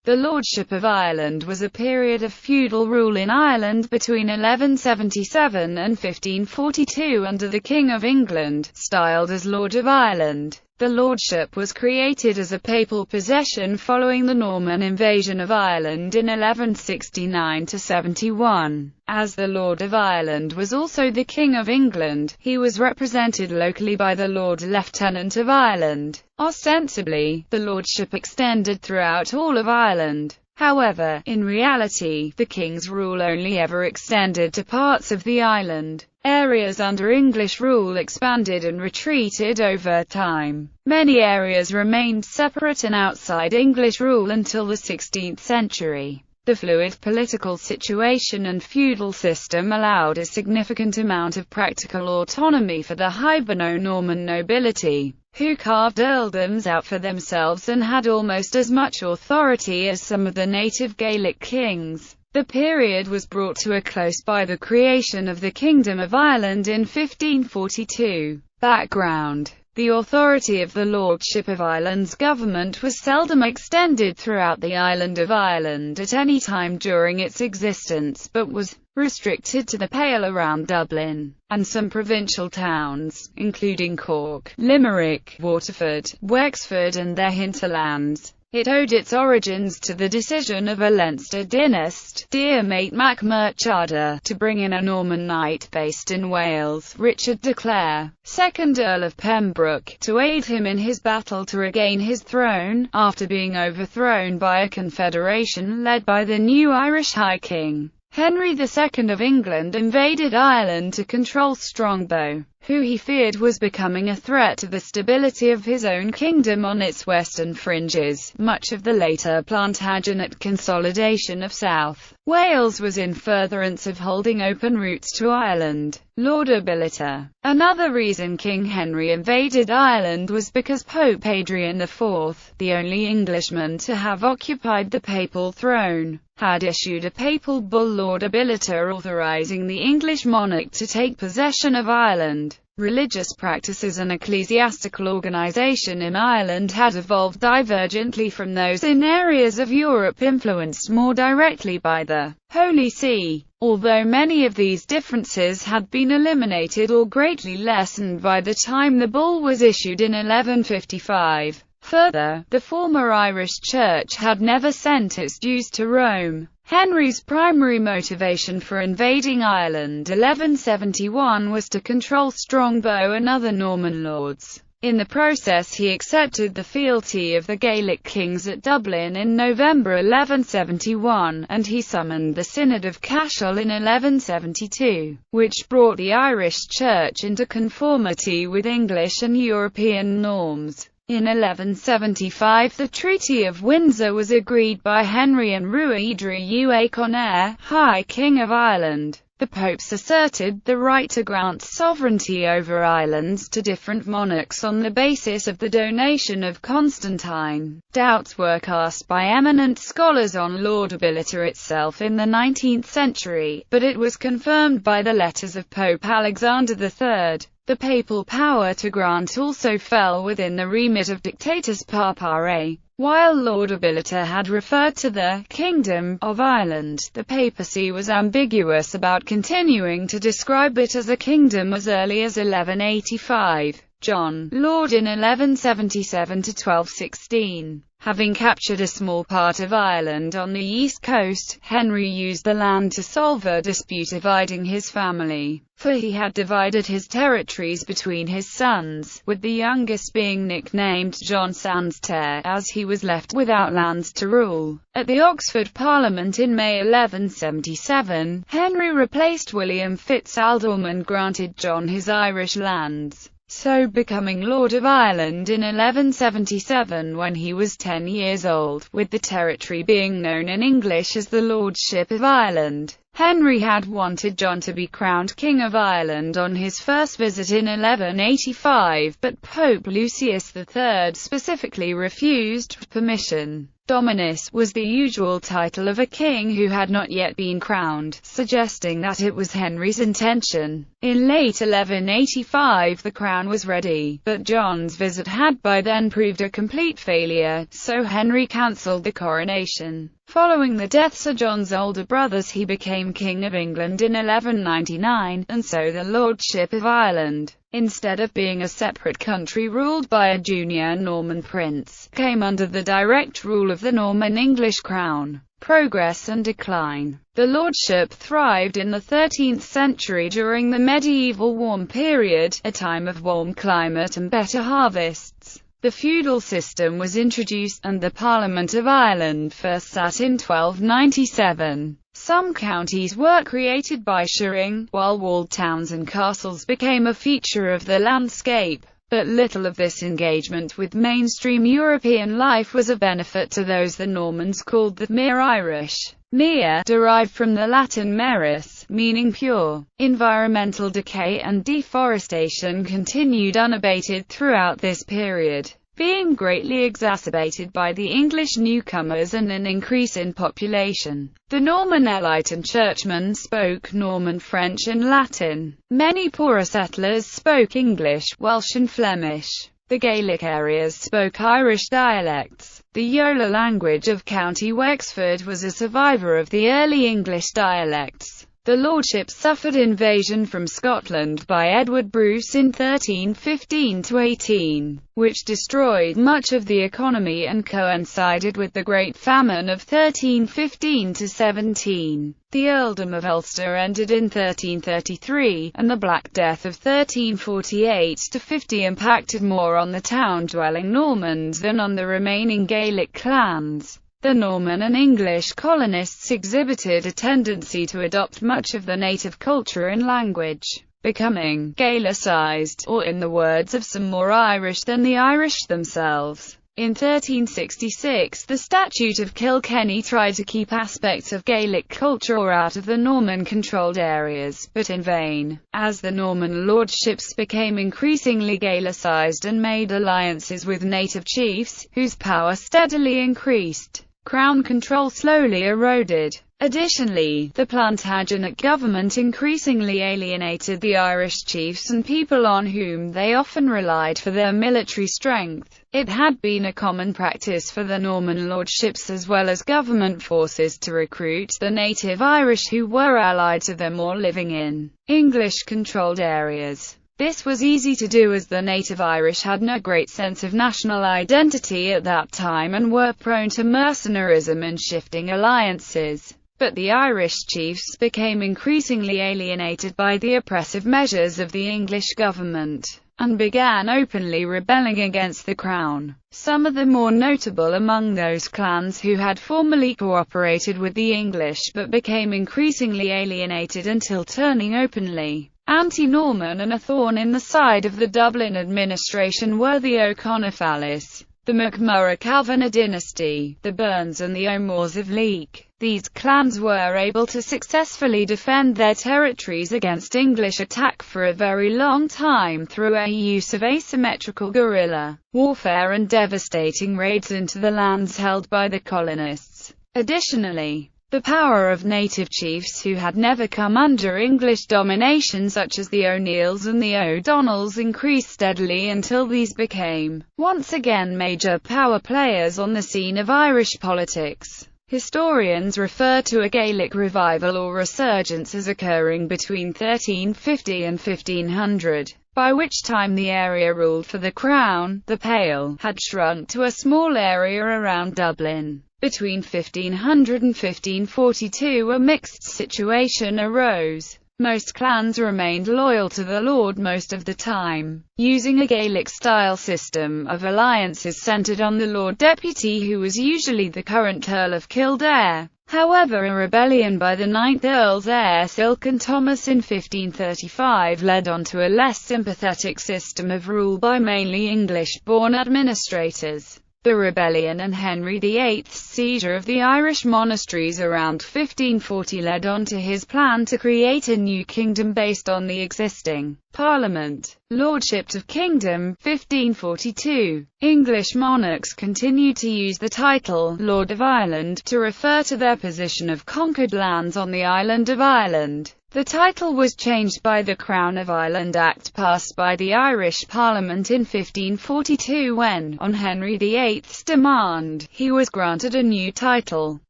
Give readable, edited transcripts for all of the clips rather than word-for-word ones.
The Lordship of Ireland was a period of feudal rule in Ireland between 1177 and 1542 under the King of England, styled as Lord of Ireland. The lordship was created as a papal possession following the Norman invasion of Ireland in 1169–71. As the Lord of Ireland was also the King of England, he was represented locally by the Lord Lieutenant of Ireland. Ostensibly, the lordship extended throughout all of Ireland. However, in reality, the king's rule only ever extended to parts of the island. Areas under English rule expanded and retreated over time. Many areas remained separate and outside English rule until the 16th century. The fluid political situation and feudal system allowed a significant amount of practical autonomy for the Hiberno-Norman nobility, who carved earldoms out for themselves and had almost as much authority as some of the native Gaelic kings. The period was brought to a close by the creation of the Kingdom of Ireland in 1542. Background: the authority of the Lordship of Ireland's government was seldom extended throughout the island of Ireland at any time during its existence, but was restricted to the Pale around Dublin, and some provincial towns, including Cork, Limerick, Waterford, Wexford and their hinterlands. It owed its origins to the decision of a Leinster dynast, Diarmait mac Murchada, to bring in a Norman knight based in Wales, Richard de Clare, 2nd Earl of Pembroke, to aid him in his battle to regain his throne, after being overthrown by a confederation led by the new Irish High King. Henry II of England invaded Ireland to control Strongbow, who he feared was becoming a threat to the stability of his own kingdom on its western fringes. Much of the later Plantagenet consolidation of South Wales was in furtherance of holding open routes to Ireland. Lordability. Another reason King Henry invaded Ireland was because Pope Adrian IV, the only Englishman to have occupied the papal throne, had issued a papal bull Lordability authorizing the English monarch to take possession of Ireland. Religious practices and ecclesiastical organization in Ireland had evolved divergently from those in areas of Europe influenced more directly by the Holy See, although many of these differences had been eliminated or greatly lessened by the time the bull was issued in 1155. Further, the former Irish Church had never sent its dues to Rome. Henry's primary motivation for invading Ireland 1171 was to control Strongbow and other Norman lords. In the process he accepted the fealty of the Gaelic kings at Dublin in November 1171, and he summoned the Synod of Cashel in 1172, which brought the Irish Church into conformity with English and European norms. In 1175 the Treaty of Windsor was agreed by Henry and Rúidre Ua Conaire, High King of Ireland. The popes asserted the right to grant sovereignty over islands to different monarchs on the basis of the donation of Constantine. Doubts were cast by eminent scholars on Lordability itself in the 19th century, but it was confirmed by the letters of Pope Alexander III. The papal power to grant also fell within the remit of Dictatus Papare. While Lordability had referred to the Kingdom of Ireland, the papacy was ambiguous about continuing to describe it as a kingdom as early as 1185. John, Lord in 1177–1216. Having captured a small part of Ireland on the east coast, Henry used the land to solve a dispute dividing his family, for he had divided his territories between his sons, with the youngest being nicknamed John Sans Terre, as he was left without lands to rule. At the Oxford Parliament in May 1177, Henry replaced William Fitz-Aldholm and granted John his Irish lands, so becoming Lord of Ireland in 1177 when he was 10 years old, with the territory being known in English as the Lordship of Ireland. Henry had wanted John to be crowned King of Ireland on his first visit in 1185, but Pope Lucius III specifically refused permission. Dominus was the usual title of a king who had not yet been crowned, suggesting that it was Henry's intention. In late 1185 the crown was ready, but John's visit had by then proved a complete failure, so Henry cancelled the coronation. Following the deaths of John's older brothers, he became King of England in 1199, and so the Lordship of Ireland, instead of being a separate country ruled by a junior Norman prince, came under the direct rule of the Norman English crown. Progress and decline. The lordship thrived in the 13th century during the medieval warm period, a time of warm climate and better harvests. The feudal system was introduced, and the Parliament of Ireland first sat in 1297. Some counties were created by sharing, while walled towns and castles became a feature of the landscape. But little of this engagement with mainstream European life was of benefit to those the Normans called the mere Irish. Mere, derived from the Latin meris, meaning pure. Environmental decay and deforestation continued unabated throughout this period, being greatly exacerbated by the English newcomers and an increase in population. The Norman elite and churchmen spoke Norman French and Latin. Many poorer settlers spoke English, Welsh and Flemish. The Gaelic areas spoke Irish dialects. The Yola language of County Wexford was a survivor of the early English dialects. The lordship suffered invasion from Scotland by Edward Bruce in 1315–18, which destroyed much of the economy and coincided with the Great Famine of 1315–17. The earldom of Ulster ended in 1333, and the Black Death of 1348–50 impacted more on the town-dwelling Normans than on the remaining Gaelic clans. The Norman and English colonists exhibited a tendency to adopt much of the native culture and language, becoming Gaelicized, or in the words of some, more Irish than the Irish themselves. In 1366 the Statute of Kilkenny tried to keep aspects of Gaelic culture out of the Norman-controlled areas, but in vain, as the Norman lordships became increasingly Gaelicized and made alliances with native chiefs, whose power steadily increased. Crown control slowly eroded. Additionally, the Plantagenet government increasingly alienated the Irish chiefs and people on whom they often relied for their military strength. It had been a common practice for the Norman lordships as well as government forces to recruit the native Irish who were allied to them or living in English-controlled areas. This was easy to do as the native Irish had no great sense of national identity at that time and were prone to mercenarism and shifting alliances. But the Irish chiefs became increasingly alienated by the oppressive measures of the English government, and began openly rebelling against the crown. Some of the more notable among those clans who had formerly cooperated with the English but became increasingly alienated until turning openly anti-Norman and a thorn in the side of the Dublin administration were the O'Conofallis, the MacMurrough-Kavanagh dynasty, the Burns and the O'Moores of Leek. These clans were able to successfully defend their territories against English attack for a very long time through a use of asymmetrical guerrilla warfare and devastating raids into the lands held by the colonists. Additionally, the power of native chiefs who had never come under English domination, such as the O'Neills and the O'Donnells, increased steadily until these became, once again, major power players on the scene of Irish politics. Historians refer to a Gaelic revival or resurgence as occurring between 1350 and 1500, by which time the area ruled for the Crown, the Pale, had shrunk to a small area around Dublin. Between 1500 and 1542 a mixed situation arose. Most clans remained loyal to the Lord most of the time, using a Gaelic-style system of alliances centred on the Lord Deputy, who was usually the current Earl of Kildare. However, a rebellion by the 9th Earl's heir Silken Thomas in 1535 led on to a less sympathetic system of rule by mainly English-born administrators. The rebellion and Henry VIII's seizure of the Irish monasteries around 1540 led on to his plan to create a new kingdom based on the existing Parliament. Lordships of Kingdom, 1542. English monarchs continued to use the title, Lord of Ireland, to refer to their position of conquered lands on the island of Ireland. The title was changed by the Crown of Ireland Act passed by the Irish Parliament in 1542 when, on Henry VIII's demand, he was granted a new title,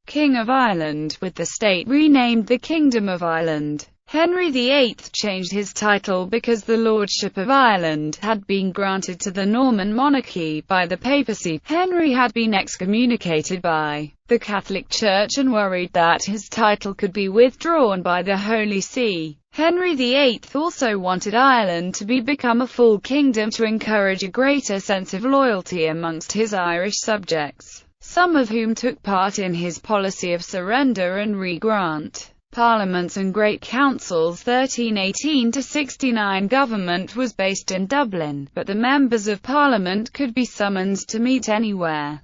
King of Ireland, with the state renamed the Kingdom of Ireland. Henry VIII changed his title because the Lordship of Ireland had been granted to the Norman monarchy by the papacy. Henry had been excommunicated by the Catholic Church and worried that his title could be withdrawn by the Holy See. Henry VIII also wanted Ireland to become a full kingdom to encourage a greater sense of loyalty amongst his Irish subjects, some of whom took part in his policy of surrender and re-grant. Parliaments and Great Councils 1318–69 Government was based in Dublin, but the members of Parliament could be summoned to meet anywhere.